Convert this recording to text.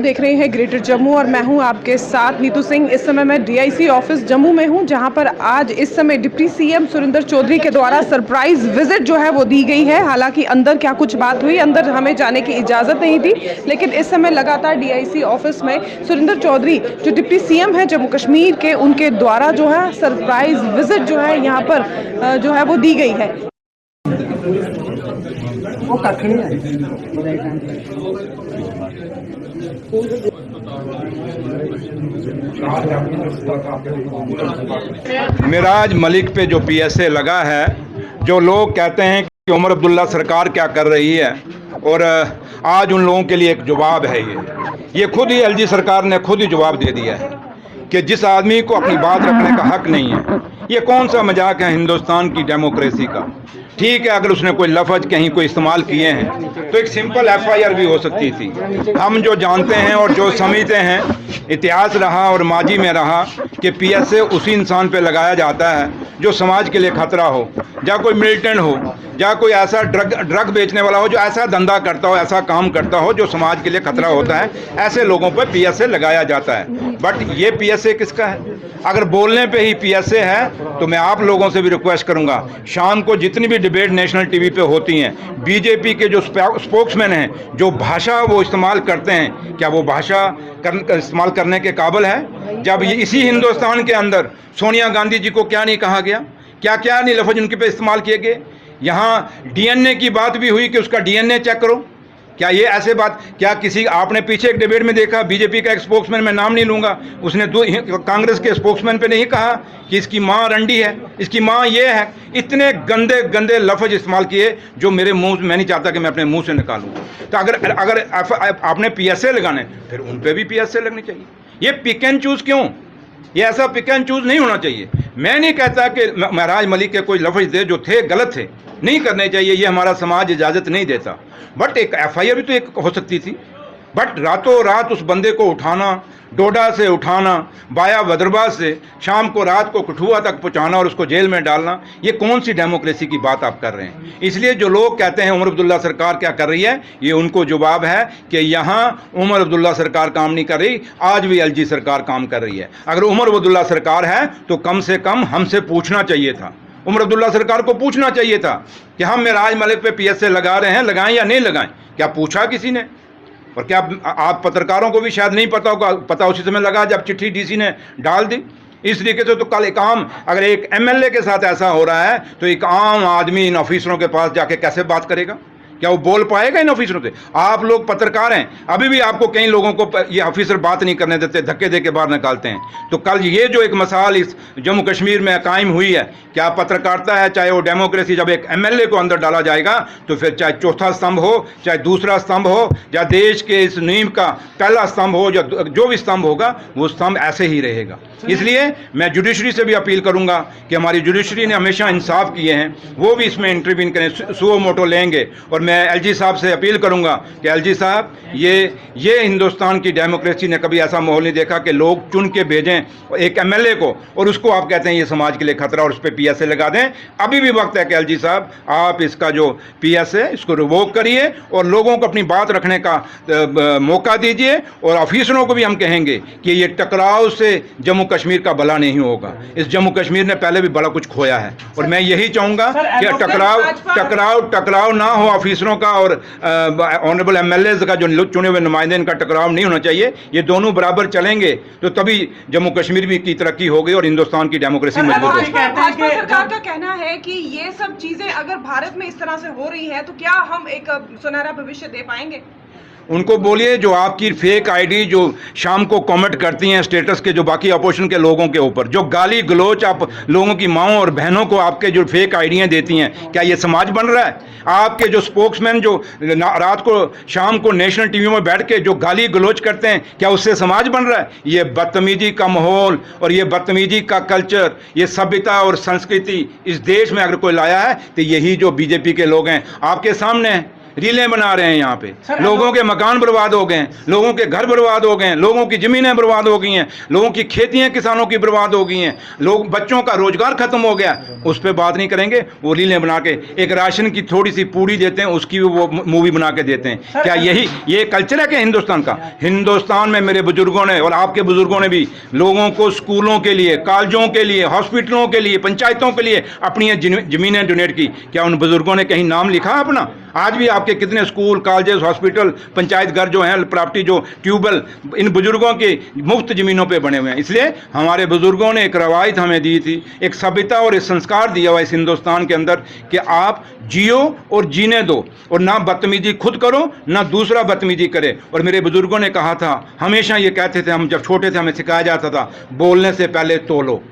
देख रहे हैं ग्रेटर जम्मू और मैं हूं आपके साथ नीतू सिंह। इस समय मैं डीआईसी ऑफिस जम्मू में हूं, जहां पर आज इस समय डिप्टी सीएम सुरेंद्र चौधरी के द्वारा सरप्राइज विजिट जो है वो दी गई है। हालांकि अंदर क्या कुछ बात हुई, अंदर हमें जाने की इजाज़त नहीं थी, लेकिन इस समय लगातार डीआईसी ऑफिस में सुरेंद्र चौधरी जो डिप्टी सीएम है जम्मू कश्मीर के, उनके द्वारा जो है सरप्राइज विजिट जो है यहाँ पर जो है वो दी गई है। मिराज मलिक पे जो पीएसए लगा है, जो लोग कहते हैं कि उमर अब्दुल्ला सरकार क्या कर रही है, और आज उन लोगों के लिए एक जवाब है। ये खुद ही एलजी सरकार ने खुद ही जवाब दे दिया है कि जिस आदमी को अपनी बात रखने का हक नहीं है, ये कौन सा मजाक है हिंदुस्तान की डेमोक्रेसी का। ठीक है, अगर उसने कोई लफ्ज़ कहीं कोई इस्तेमाल किए हैं तो एक सिंपल एफआईआर भी हो सकती थी। हम जो जानते हैं और जो समझते हैं, इतिहास रहा और माजी में रहा कि पीएसए उसी इंसान पे लगाया जाता है जो समाज के लिए खतरा हो, या कोई मिलिटेंट हो, या कोई ऐसा ड्रग बेचने वाला हो जो ऐसा धंधा करता हो, ऐसा काम करता हो जो समाज के लिए खतरा होता है, ऐसे लोगों पर पीएसए लगाया जाता है। बट ये पीएसए किसका है? अगर बोलने पे ही पीएसए है तो मैं आप लोगों से भी रिक्वेस्ट करूंगा, शाम को जितनी भी डिबेट नेशनल टीवी पे होती हैं, बीजेपी के जो स्पोक्समैन हैं, जो भाषा वो इस्तेमाल करते हैं, क्या वो भाषा इस्तेमाल करने के काबिल है? जब ये इसी हिंदुस्तान के अंदर सोनिया गांधी जी को क्या नहीं कहा गया, क्या क्या नहीं लफ्ज़ उनके पे इस्तेमाल किए गए। यहाँ डीएनए की बात भी हुई कि उसका डीएनए चेक करो। क्या ये ऐसे बात, क्या किसी आपने पीछे एक डिबेट में देखा, बीजेपी का एक स्पोक्समैन, मैं नाम नहीं लूँगा, उसने कांग्रेस के स्पोक्समैन पे नहीं कहा कि इसकी माँ रंडी है, इसकी माँ ये है। इतने गंदे गंदे लफ्ज़ इस्तेमाल किए जो मेरे मुंह, मैं नहीं चाहता कि मैं अपने मुंह से निकालूँ। तो अगर आपने पीएसए लगाने, फिर उन पर भी पीएसए लगनी चाहिए। ये पिक एंड चूज़ क्यों? ये ऐसा पिक एंड चूज़ नहीं होना चाहिए। मैं नहीं कहता कि मिराज मलिक के कोई लफ्ज़ थे जो थे गलत थे, नहीं करने चाहिए, ये हमारा समाज इजाज़त नहीं देता। बट एक एफआईआर भी तो एक हो सकती थी। बट रातों रात उस बंदे को उठाना, डोडा से उठाना, बाया वदरबा से शाम को रात को कठुआ तक पहुंचाना और उसको जेल में डालना, ये कौन सी डेमोक्रेसी की बात आप कर रहे हैं? इसलिए जो लोग कहते हैं उमर अब्दुल्ला सरकार क्या कर रही है, ये उनको जवाब है कि यहाँ उमर अब्दुल्ला सरकार काम नहीं कर रही, आज भी एलजी सरकार काम कर रही है। अगर उमर अब्दुल्ला सरकार है तो कम से कम हमसे पूछना चाहिए था, उमर अब्दुल्ला सरकार को पूछना चाहिए था कि हम मिराज मलिक पे पीएसए लगा रहे हैं, लगाएं या नहीं लगाएं। क्या पूछा किसी ने? और क्या आप पत्रकारों को भी शायद नहीं पता होगा, पता उसी समय लगा जब चिट्ठी डीसी ने डाल दी। इस तरीके से तो कल एक आम, अगर एक एमएलए के साथ ऐसा हो रहा है तो एक आम आदमी इन ऑफिसरों के पास जाके कैसे बात करेगा? क्या वो बोल पाएगा इन ऑफिसरों से? आप लोग पत्रकार हैं, अभी भी आपको कई लोगों को ये ऑफिसर बात नहीं करने देते, धक्के दे के बाहर निकालते हैं। तो कल ये जो एक मिसाल इस जम्मू कश्मीर में कायम हुई है, क्या पत्रकारिता है, चाहे वो डेमोक्रेसी, जब एक एमएलए को अंदर डाला जाएगा तो फिर चाहे चौथा स्तंभ हो, चाहे दूसरा स्तंभ हो, या देश के इस नींव का पहला स्तंभ हो, या जो भी स्तंभ होगा वो स्तंभ ऐसे ही रहेगा। इसलिए मैं जुडिशरी से भी अपील करूंगा कि हमारी जुडिशरी ने हमेशा इंसाफ किए हैं, वो भी इसमें इंटरवीन करें, सुओ मोटो लेंगे। और मैं एलजी साहब से अपील करूंगा कि एलजी साहब, ये हिंदुस्तान की डेमोक्रेसी ने कभी ऐसा माहौल नहीं देखा कि लोग चुन के भेजें एक एमएलए को और उसको आप कहते हैं ये समाज के लिए खतरा और उस पर पीएसए लगा दें। अभी भी वक्त है कि एलजी साहब आप इसका जो पीएसए इसको रिवोक करिए और लोगों को अपनी बात रखने का मौका दीजिए। और ऑफिसरों को भी हम कहेंगे कि ये टकराव से जम्मू कश्मीर का भला नहीं होगा। इस जम्मू कश्मीर ने पहले भी बड़ा कुछ खोया है और मैं यही चाहूँगा कि टकराव ना हो ऑफिसरों का और ऑनरेबल एमएलए का, जो चुने हुए नुमाइंदे, इनका टकराव नहीं होना चाहिए। ये दोनों बराबर चलेंगे तो तभी जम्मू कश्मीर भी की तरक्की होगी और हिंदुस्तान की डेमोक्रेसी मजबूत होगी। भाजपा सरकार का कहना है कि ये सब चीजें अगर भारत में इस तरह से हो रही है तो क्या हम एक सुनहरा भविष्य दे पाएंगे? उनको बोलिए जो आपकी फेक आईडी जो शाम को कमेंट करती हैं स्टेटस के, जो बाकी अपोजिशन के लोगों के ऊपर जो गाली गलोच आप लोगों की माँओं और बहनों को आपके जो फेक आईडियाँ देती हैं, क्या ये समाज बन रहा है? आपके जो स्पोक्समैन जो रात को शाम को नेशनल टीवी में बैठ के जो गाली गलोच करते हैं, क्या उससे समाज बन रहा है? ये बदतमीजी का माहौल और ये बदतमीजी का कल्चर, ये सभ्यता और संस्कृति इस देश में अगर कोई लाया है तो यही जो बीजेपी के लोग हैं आपके सामने हैं। रीलें बना रहे हैं यहाँ पे। लोगों के मकान बर्बाद हो गए हैं, लोगों के घर बर्बाद हो गए हैं, लोगों की ज़मीनें बर्बाद हो गई हैं, लोगों की खेतियाँ किसानों की बर्बाद हो गई हैं, लोग बच्चों का रोजगार खत्म हो गया। उस पर बात नहीं करेंगे, वो रीलें बना के एक राशन की थोड़ी सी पूड़ी देते हैं, उसकी भी वो मूवी बना के देते हैं। क्या यही ये कल्चर है क्या हिंदुस्तान का? हिंदुस्तान में मेरे बुजुर्गों ने और आपके बुजुर्गों ने भी लोगों को स्कूलों के लिए, कॉलेजों के लिए, हॉस्पिटलों के लिए, पंचायतों के लिए अपनी ज़मीनें डोनेट की। क्या उन बुजुर्गों ने कहीं नाम लिखा अपना? आज भी आपके कितने स्कूल, कॉलेजेस, हॉस्पिटल, पंचायत घर जो हैं, प्रॉपर्टी जो ट्यूबवेल इन बुजुर्गों के मुफ्त ज़मीनों पे बने हुए हैं। इसलिए हमारे बुजुर्गों ने एक रवायत हमें दी थी, एक सभ्यता और एक संस्कार दिया हुआ इस हिंदुस्तान के अंदर कि आप जियो और जीने दो, और ना बदतमीजी खुद करो ना दूसरा बदतमीजी करे। और मेरे बुजुर्गों ने कहा था, हमेशा ये कहते थे, हम जब छोटे थे हमें सिखाया जाता था, बोलने से पहले तोलो।